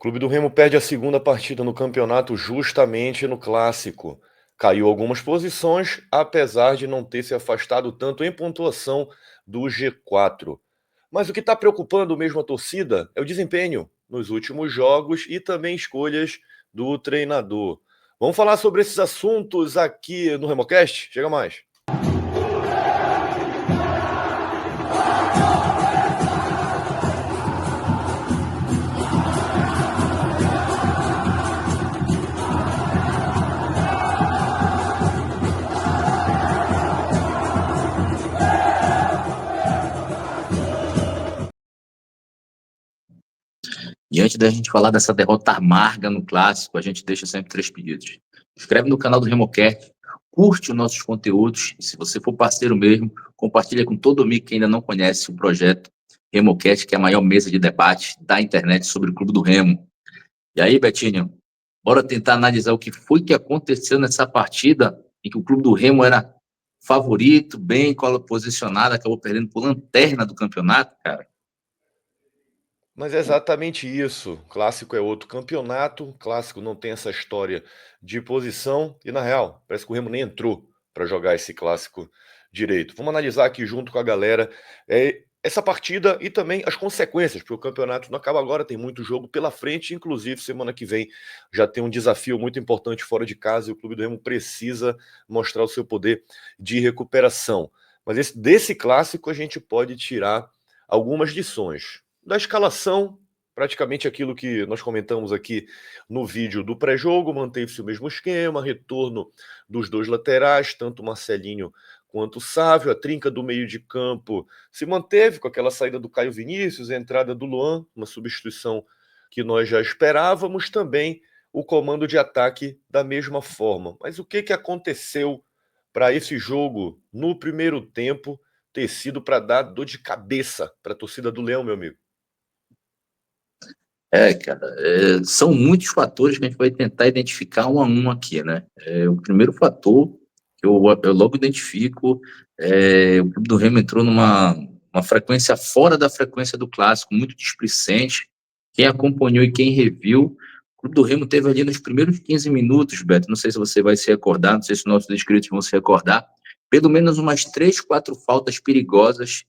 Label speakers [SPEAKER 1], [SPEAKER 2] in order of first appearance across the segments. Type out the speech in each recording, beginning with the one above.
[SPEAKER 1] Clube do Remo perde a segunda partida no campeonato justamente no clássico. Caiu algumas posições, apesar de não ter se afastado tanto em pontuação do G4. Mas o que está preocupando mesmo a torcida é o desempenho nos últimos jogos e também escolhas do treinador. Vamos falar sobre esses assuntos aqui no RemoCast? Chega mais.
[SPEAKER 2] E antes da gente falar dessa derrota amarga no clássico, a gente deixa sempre 3 pedidos. Inscreve no canal do RemoCast, curte os nossos conteúdos, e se você for parceiro mesmo, compartilha com todo amigo que ainda não conhece o projeto RemoCast, que é a maior mesa de debate da internet sobre o Clube do Remo. E aí, Betinho, bora tentar analisar o que foi que aconteceu nessa partida em que o Clube do Remo era favorito, bem posicionado, acabou perdendo por lanterna do campeonato, cara.
[SPEAKER 1] Mas é exatamente isso. Clássico é outro campeonato. Clássico não tem essa história de posição. E na real, parece que o Remo nem entrou para jogar esse clássico direito. Vamos analisar aqui junto com a galera essa partida e também as consequências, porque o campeonato não acaba agora, tem muito jogo pela frente. Inclusive, semana que vem já tem um desafio muito importante fora de casa e o Clube do Remo precisa mostrar o seu poder de recuperação. Mas desse clássico a gente pode tirar algumas lições. Da escalação, praticamente aquilo que nós comentamos aqui no vídeo do pré-jogo, manteve-se o mesmo esquema, retorno dos dois laterais, tanto o Marcelinho quanto o Sávio, a trinca do meio de campo se manteve com aquela saída do Caio Vinícius, a entrada do Luan, uma substituição que nós já esperávamos, também o comando de ataque da mesma forma. Mas o que aconteceu para esse jogo no primeiro tempo ter sido para dar dor de cabeça para a torcida do Leão, meu amigo?
[SPEAKER 2] Cara, são muitos fatores que a gente vai tentar identificar um a um aqui, né? O primeiro fator que eu logo identifico o Clube do Remo entrou numa uma frequência fora da frequência do clássico, muito displicente. Quem acompanhou e quem reviu, o Clube do Remo teve ali nos primeiros 15 minutos, Beto, não sei se você vai se recordar, não sei se nossos inscritos vão se recordar, pelo menos umas 3, 4 faltas perigosas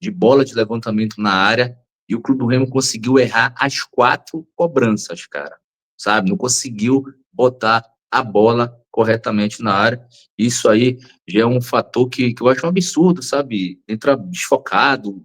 [SPEAKER 2] de bola de levantamento na área, e o Clube do Remo conseguiu errar as 4 cobranças, cara, sabe? Não conseguiu botar a bola corretamente na área. Isso aí já é um fator que eu acho um absurdo, sabe? Entra desfocado,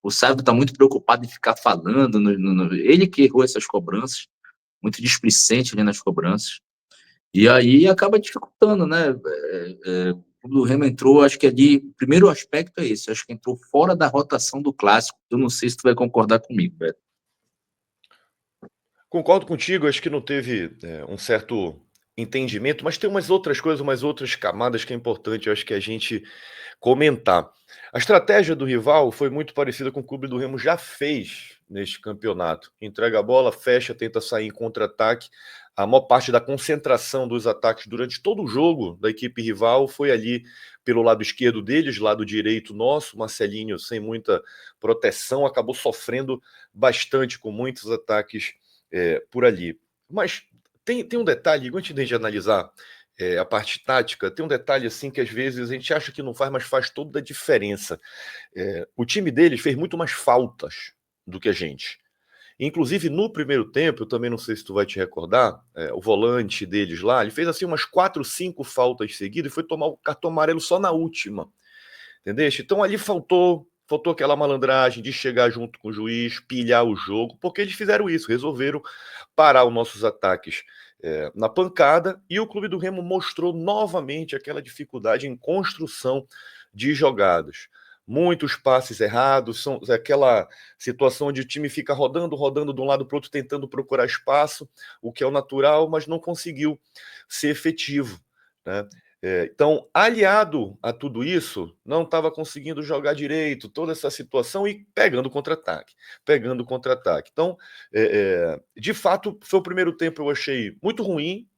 [SPEAKER 2] o Sávio está muito preocupado em ficar falando, ele que errou essas cobranças, muito displicente ali nas cobranças, e aí acaba dificultando, né? O Remo entrou, acho que ali, o primeiro aspecto é esse, acho que entrou fora da rotação do clássico. Eu não sei se tu vai concordar comigo, Beto.
[SPEAKER 1] Concordo contigo, acho que não teve um certo entendimento, mas tem umas outras coisas, umas outras camadas que é importante, eu acho que a gente comentar. A estratégia do rival foi muito parecida com o que o Clube do Remo já fez neste campeonato. Entrega a bola, fecha, tenta sair em contra-ataque. A maior parte da concentração dos ataques durante todo o jogo da equipe rival foi ali pelo lado esquerdo deles, lado direito nosso. Marcelinho, sem muita proteção, acabou sofrendo bastante com muitos ataques por ali. Mas tem um detalhe, antes de a gente analisar a parte tática, tem um detalhe assim que às vezes a gente acha que não faz, mas faz toda a diferença. O time deles fez muito mais faltas do que a gente. Inclusive, no primeiro tempo, eu também não sei se tu vai te recordar, o volante deles lá, ele fez assim umas 4, 5 faltas seguidas e foi tomar o cartão amarelo só na última. Entendeu? Então ali faltou aquela malandragem de chegar junto com o juiz, pilhar o jogo, porque eles fizeram isso, resolveram parar os nossos ataques na pancada, e o Clube do Remo mostrou novamente aquela dificuldade em construção de jogadas. Muitos passes errados, aquela situação onde o time fica rodando de um lado para o outro, tentando procurar espaço, o que é o natural, mas não conseguiu ser efetivo, né? Então, aliado a tudo isso, não estava conseguindo jogar direito, toda essa situação e pegando contra-ataque. Então, de fato, foi o primeiro tempo eu achei muito ruim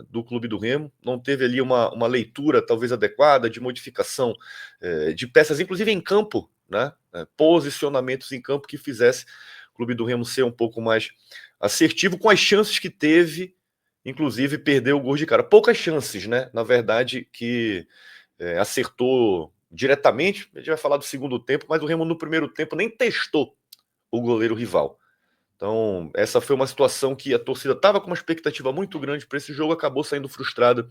[SPEAKER 1] do Clube do Remo, não teve ali uma leitura talvez adequada de modificação de peças, inclusive em campo, né? Posicionamentos em campo que fizesse clube do Remo ser um pouco mais assertivo com as chances que teve, inclusive perdeu o gol de cara. Poucas chances, né? Na verdade, que acertou diretamente. A gente vai falar do segundo tempo, mas o Remo no primeiro tempo nem testou o goleiro rival. Então, essa foi uma situação que a torcida estava com uma expectativa muito grande para esse jogo, acabou saindo frustrada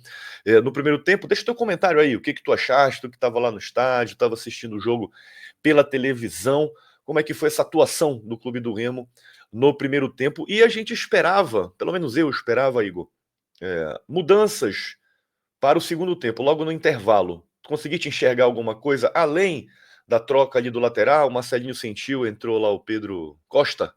[SPEAKER 1] no primeiro tempo. Deixa o teu comentário aí, o que tu achaste, tu que estava lá no estádio, estava assistindo o jogo pela televisão, como é que foi essa atuação do Clube do Remo no primeiro tempo? E a gente esperava, pelo menos eu esperava, Igor, mudanças para o segundo tempo, logo no intervalo. Tu conseguiste enxergar alguma coisa além da troca ali do lateral? O Marcelinho sentiu, entrou lá o Pedro Costa?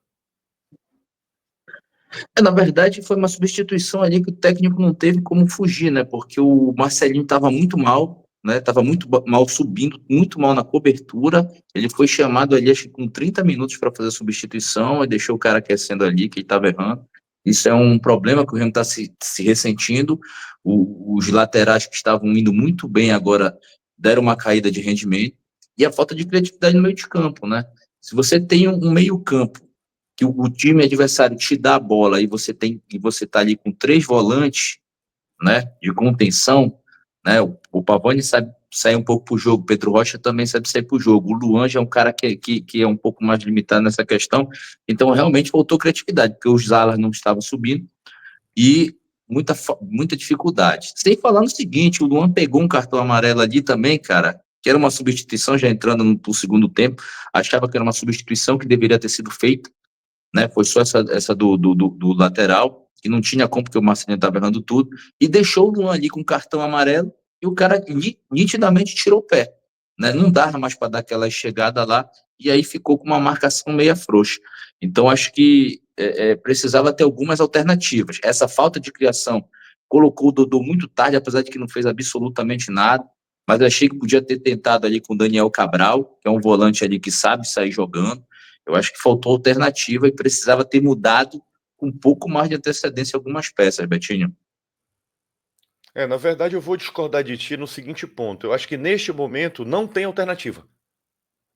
[SPEAKER 2] Na verdade, foi uma substituição ali que o técnico não teve como fugir, né? Porque o Marcelinho estava muito mal, né? Estava muito mal subindo, muito mal na cobertura. Ele foi chamado ali, acho que com 30 minutos para fazer a substituição, e deixou o cara aquecendo ali, que ele estava errando. Isso é um problema que o Remo está se ressentindo. Os laterais que estavam indo muito bem agora deram uma caída de rendimento. E a falta de criatividade no meio de campo, né? Se você tem um meio campo que o time adversário te dá a bola e você tá ali com 3 volantes, né, de contenção, né, o Pavani sabe sair um pouco pro jogo, o Pedro Rocha também sabe sair pro jogo, o Luan já é um cara que é um pouco mais limitado nessa questão, então realmente faltou criatividade, porque os alas não estavam subindo e muita dificuldade. Sem falar no seguinte, o Luan pegou um cartão amarelo ali também, cara, que era uma substituição já entrando no segundo tempo, achava que era uma substituição que deveria ter sido feita, né? Foi só essa do lateral, que não tinha como, porque o Marcelinho estava errando tudo, e deixou o Luan ali com cartão amarelo, e o cara nitidamente tirou o pé, né? Não dava mais para dar aquela chegada lá, e aí ficou com uma marcação meia frouxa. Então, acho que precisava ter algumas alternativas. Essa falta de criação colocou o Dodô muito tarde, apesar de que não fez absolutamente nada, mas eu achei que podia ter tentado ali com o Daniel Cabral, que é um volante ali que sabe sair jogando. Eu acho que faltou alternativa e precisava ter mudado com um pouco mais de antecedência algumas peças, Betinho.
[SPEAKER 1] Na verdade, eu vou discordar de ti no seguinte ponto. Eu acho que neste momento não tem alternativa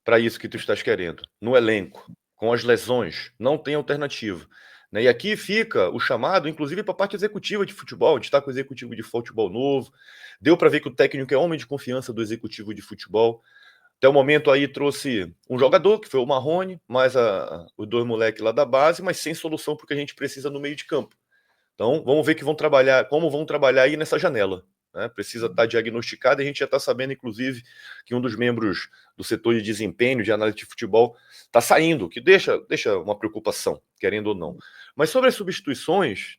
[SPEAKER 1] para isso que tu estás querendo. No elenco, com as lesões, não tem alternativa. Né? E aqui fica o chamado, inclusive, para a parte executiva de futebol. A gente está com o executivo de futebol novo. Deu para ver que o técnico é homem de confiança do executivo de futebol. Até o momento aí trouxe um jogador, que foi o Marrone, mais os dois moleques lá da base, mas sem solução para o que a gente precisa no meio de campo. Então, vamos ver como vão trabalhar aí nessa janela. Né? Precisa estar diagnosticado, e a gente já está sabendo, inclusive, que um dos membros do setor de desempenho, de análise de futebol, está saindo, que deixa uma preocupação, querendo ou não. Mas sobre as substituições,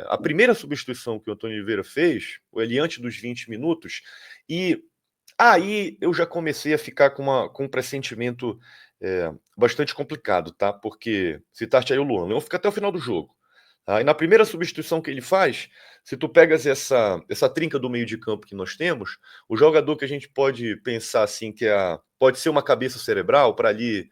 [SPEAKER 1] a primeira substituição que o Antônio Oliveira fez, foi ali antes dos 20 minutos, e aí eu já comecei a ficar com um pressentimento bastante complicado, tá? Porque citaste aí o Luan. O Luan fica até o final do jogo. Tá? E na primeira substituição que ele faz, se tu pegas essa trinca do meio de campo que nós temos, o jogador que a gente pode pensar assim, pode ser uma cabeça cerebral para ali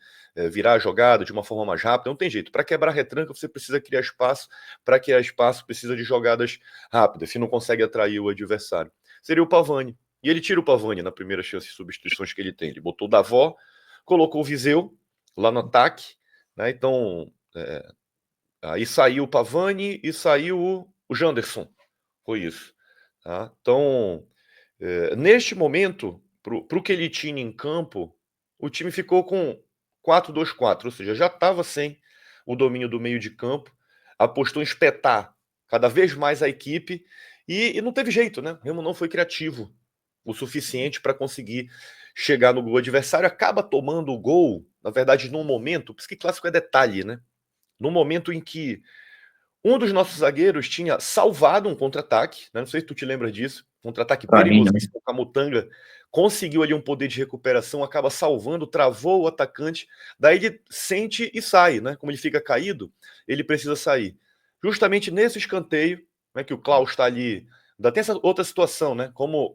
[SPEAKER 1] virar a jogada de uma forma mais rápida, não tem jeito. Para quebrar retranca, você precisa criar espaço. Para criar espaço, precisa de jogadas rápidas, se não consegue atrair o adversário. Seria o Pavani. E ele tira o Pavani na primeira chance de substituições que ele tem. Ele botou o Davó, colocou o Viseu lá no ataque, né? Então, aí saiu o Pavani e saiu o Janderson. Foi isso. Tá? Então, neste momento, para o que ele tinha em campo, o time ficou com 4-2-4, ou seja, já estava sem o domínio do meio de campo, apostou em espetar cada vez mais a equipe e não teve jeito, né? O Remo não foi criativo o suficiente para conseguir chegar no gol adversário, acaba tomando o gol, na verdade, num momento, por isso que clássico é detalhe, né? Num momento em que um dos nossos zagueiros tinha salvado um contra-ataque, né? Não sei se tu te lembra disso, contra-ataque
[SPEAKER 2] Para mim, né?
[SPEAKER 1] perigosíssimo, o Camutanga conseguiu ali um poder de recuperação, acaba salvando, travou o atacante, daí ele sente e sai, né? Como ele fica caído, ele precisa sair. Justamente nesse escanteio, né, que o Klaus está ali, ainda tem essa outra situação, né? Como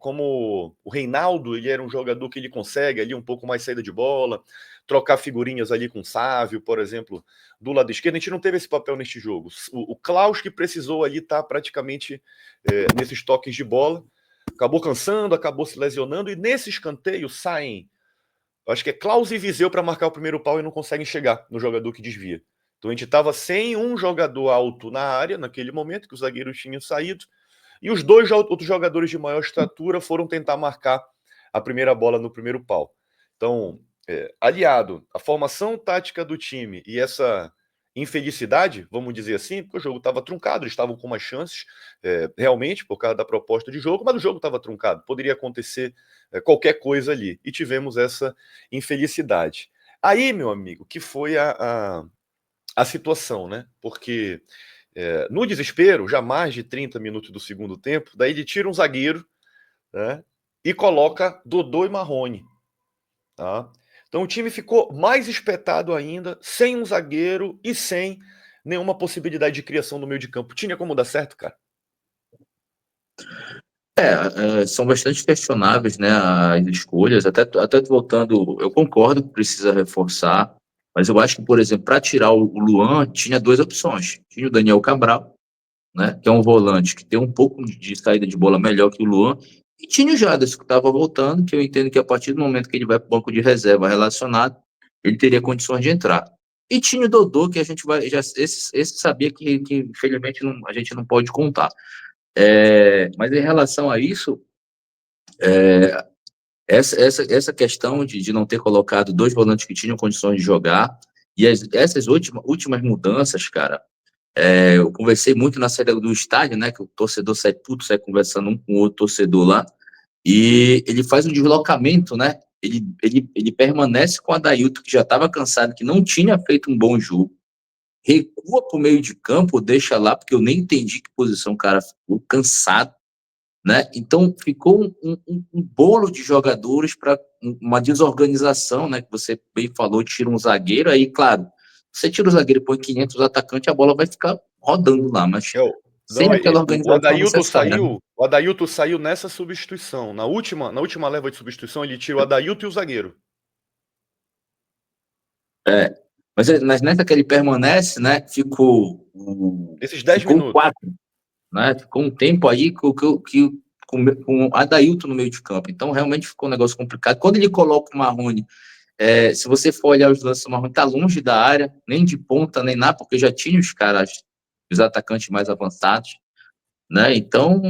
[SPEAKER 1] o Reinaldo, ele era um jogador que ele consegue ali um pouco mais saída de bola, trocar figurinhas ali com o Sávio, por exemplo, do lado esquerdo. A gente não teve esse papel neste jogo. O Klaus que precisou ali estar praticamente nesses toques de bola, acabou cansando, acabou se lesionando, e nesse escanteio saem, acho que é Klaus e Viseu para marcar o primeiro pau e não conseguem chegar no jogador que desvia. Então a gente estava sem um jogador alto na área naquele momento, que os zagueiros tinham saído, e os dois outros jogadores de maior estatura foram tentar marcar a primeira bola no primeiro pau. Então, aliado à formação tática do time e essa infelicidade, vamos dizer assim, porque o jogo estava truncado, eles estavam com umas chances, realmente, por causa da proposta de jogo, mas o jogo estava truncado, poderia acontecer qualquer coisa ali, e tivemos essa infelicidade. Aí, meu amigo, que foi a situação, né? Porque no desespero, já mais de 30 minutos do segundo tempo, daí ele tira um zagueiro, né? E coloca Dodô e Marrone, tá? Então o time ficou mais espetado ainda, sem um zagueiro e sem nenhuma possibilidade de criação no meio de campo. Tinha como dar certo, cara?
[SPEAKER 2] São bastante questionáveis, né, as escolhas, até voltando, eu concordo que precisa reforçar, mas eu acho que, por exemplo, para tirar o Luan, tinha duas opções. Tinha o Daniel Cabral, né, que é um volante que tem um pouco de saída de bola melhor que o Luan, e tinha o Jaderson, que estava voltando, que eu entendo que a partir do momento que ele vai para o banco de reserva relacionado, ele teria condições de entrar. E tinha o Dodô, que a gente vai, esse sabia que infelizmente a gente não pode contar. Mas em relação a isso, essa questão de não ter colocado dois volantes que tinham condições de jogar, e essas últimas mudanças, cara, eu conversei muito na saída do estádio, né, que o torcedor sai puto, sai conversando um com o outro torcedor lá, e ele faz um deslocamento, né, ele permanece com o Adailton, que já estava cansado, que não tinha feito um bom jogo, recua para o meio de campo, deixa lá, porque eu nem entendi que posição o cara ficou, cansado, né? Então ficou um bolo de jogadores para uma desorganização, né? Que você bem falou, tira um zagueiro, aí, claro, você tira o zagueiro e põe 500 atacantes, a bola vai ficar rodando lá, mas sem
[SPEAKER 1] Não,
[SPEAKER 2] aquela
[SPEAKER 1] o
[SPEAKER 2] organização
[SPEAKER 1] Adailton
[SPEAKER 2] necessária, né?
[SPEAKER 1] saiu. O Adailton saiu nessa substituição. Na última leva de substituição, ele tira o Adailton e o zagueiro.
[SPEAKER 2] É, mas nessa que ele permanece, né?
[SPEAKER 1] Esses 10
[SPEAKER 2] Ficou
[SPEAKER 1] minutos.
[SPEAKER 2] quatro, né? Ficou um tempo aí com o Adailton no meio de campo. Então, realmente ficou um negócio complicado. Quando ele coloca o Marrone, se você for olhar os lances, o Marrone está longe da área, nem de ponta, nem nada, porque já tinha os caras, os atacantes mais avançados, né? Então,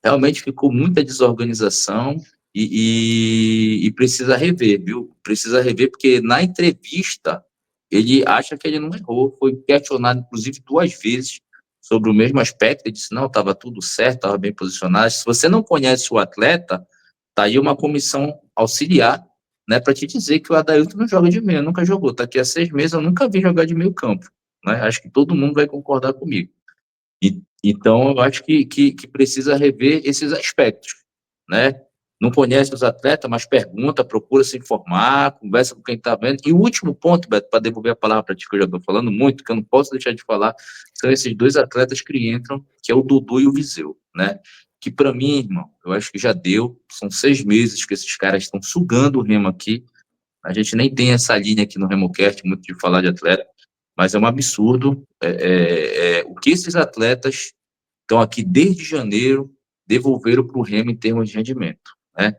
[SPEAKER 2] realmente ficou muita desorganização e precisa rever, viu? Precisa rever, porque na entrevista ele acha que ele não errou, foi questionado, inclusive, duas vezes sobre o mesmo aspecto, ele disse, não, estava tudo certo, estava bem posicionado. Se você não conhece o atleta, tá aí uma comissão auxiliar, né, para te dizer que o Adailton não joga de meio, nunca jogou, tá aqui há 6 meses, eu nunca vi jogar de meio campo, né, acho que todo mundo vai concordar comigo. Então, eu acho que precisa rever esses aspectos, né? Não conhece os atletas, mas pergunta, procura se informar, conversa com quem está vendo. E o último ponto, Beto, para devolver a palavra para ti, que eu já estou falando muito, que eu não posso deixar de falar, são esses dois atletas que entram, que é o Dudu e o Viseu, né? Que para mim, irmão, eu acho que já deu. São 6 meses que esses caras estão sugando o Remo aqui. A gente nem tem essa linha aqui no RemoCast, muito de falar de atleta, mas é um absurdo o que esses atletas estão aqui desde janeiro devolveram para o Remo em termos de rendimento, né?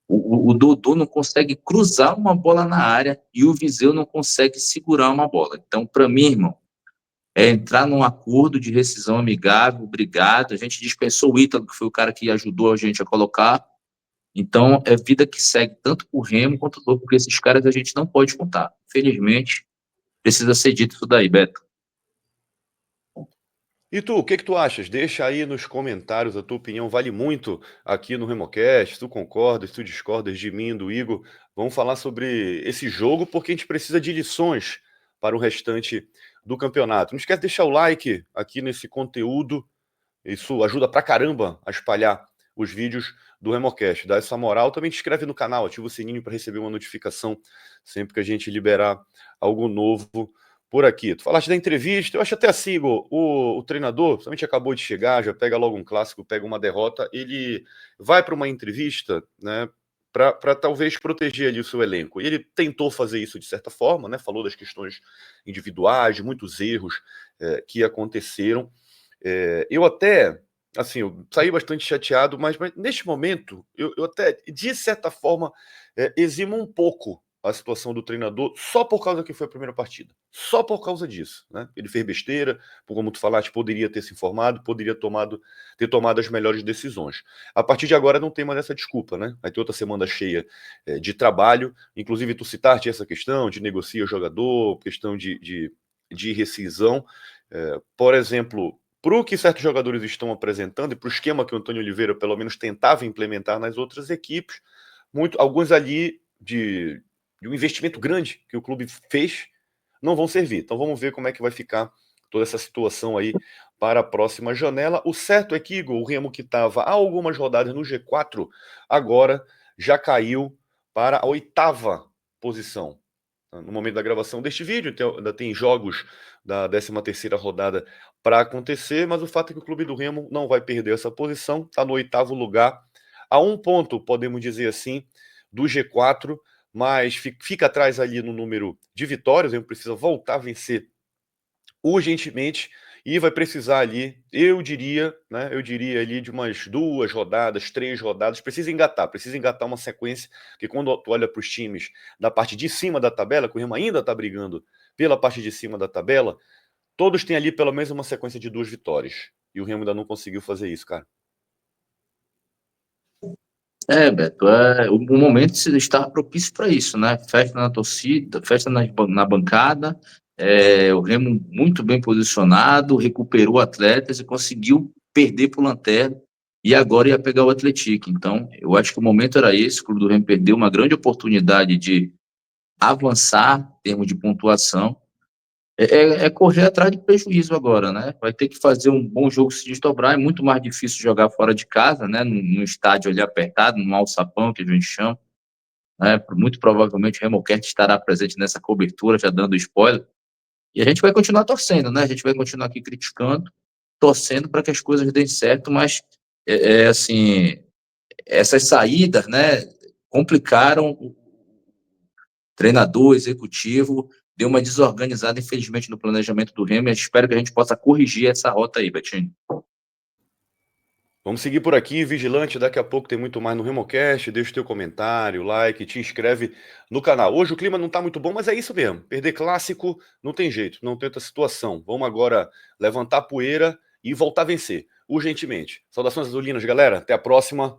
[SPEAKER 2] O Dodô não consegue cruzar uma bola na área e o Viseu não consegue segurar uma bola. Então, para mim, irmão, é entrar num acordo de rescisão amigável, obrigado. A gente dispensou o Ítalo, que foi o cara que ajudou a gente a colocar. Então, é vida que segue tanto para o Remo quanto para porque esses caras a gente não pode contar. Felizmente, precisa ser dito isso daí, Beto.
[SPEAKER 1] E tu, o que que tu achas? Deixa aí nos comentários, a tua opinião vale muito aqui no RemoCast. Se tu concordas, se tu discordas de mim, do Igor, vamos falar sobre esse jogo, porque a gente precisa de lições para o restante do campeonato. Não esquece de deixar o like aqui nesse conteúdo, isso ajuda pra caramba a espalhar os vídeos do RemoCast. Dá essa moral, também te inscreve no canal, ativa o sininho para receber uma notificação sempre que a gente liberar algo novo por aqui. Tu falaste da entrevista, eu acho até assim, Igor, o treinador, somente acabou de chegar, já pega logo um clássico, pega uma derrota, ele vai para uma entrevista, né, para talvez proteger ali o seu elenco. E ele tentou fazer isso de certa forma, né, falou das questões individuais, de muitos erros que aconteceram. Eu até, assim, eu saí bastante chateado, mas neste momento, eu até, de certa forma, eximo um pouco a situação do treinador só por causa que foi a primeira partida. Só por causa disso, né? Ele fez besteira, como tu falaste, poderia ter se informado, poderia ter tomado as melhores decisões. A partir de agora não tem mais essa desculpa, né? Vai ter outra semana cheia de trabalho, inclusive tu citaste essa questão de negocia jogador, questão de rescisão. Por exemplo, para o que certos jogadores estão apresentando e para o esquema que o Antônio Oliveira pelo menos tentava implementar nas outras equipes, alguns ali de um investimento grande que o clube fez não vão servir. Então vamos ver como é que vai ficar toda essa situação aí para a próxima janela. O certo é que, Igor, o Remo, que estava há algumas rodadas no G4, agora já caiu para a 8ª posição. No momento da gravação deste vídeo, então, ainda tem jogos da 13ª rodada para acontecer, mas o fato é que o clube do Remo não vai perder essa posição, está no 8º lugar, a 1 ponto, podemos dizer assim, do G4, mas fica atrás ali no número de vitórias. O Remo precisa voltar a vencer urgentemente e vai precisar ali, eu diria ali de umas 2 rodadas, 3 rodadas, precisa engatar uma sequência, que quando tu olha para os times da parte de cima da tabela, que o Remo ainda está brigando pela parte de cima da tabela, todos têm ali pelo menos uma sequência de 2 vitórias, e o Remo ainda não conseguiu fazer isso, cara.
[SPEAKER 2] Beto, o momento está propício para isso, né? Festa na torcida, festa na bancada, o Remo muito bem posicionado, recuperou atletas e conseguiu perder para o Lanterna, e agora ia pegar o Atlético. Então, eu acho que o momento era esse. O clube do Remo perdeu uma grande oportunidade de avançar em termos de pontuação. Correr atrás de prejuízo agora, né? Vai ter que fazer um bom jogo se desdobrar. É muito mais difícil jogar fora de casa, né? No estádio ali apertado, no alçapão, que a gente chama, né? Muito provavelmente o Remoquete estará presente nessa cobertura, já dando spoiler. E a gente vai continuar torcendo, né? A gente vai continuar aqui criticando, torcendo para que as coisas deem certo, mas, assim, essas saídas, né? Complicaram o treinador, executivo, deu uma desorganizada, infelizmente, no planejamento do Remo, e espero que a gente possa corrigir essa rota aí, Betinho.
[SPEAKER 1] Vamos seguir por aqui, vigilante, daqui a pouco tem muito mais no Remocast, deixa o teu comentário, like, te inscreve no canal. Hoje o clima não tá muito bom, mas é isso mesmo, perder clássico não tem jeito, não tem outra situação. Vamos agora levantar a poeira e voltar a vencer, urgentemente. Saudações azulinas, galera, até a próxima.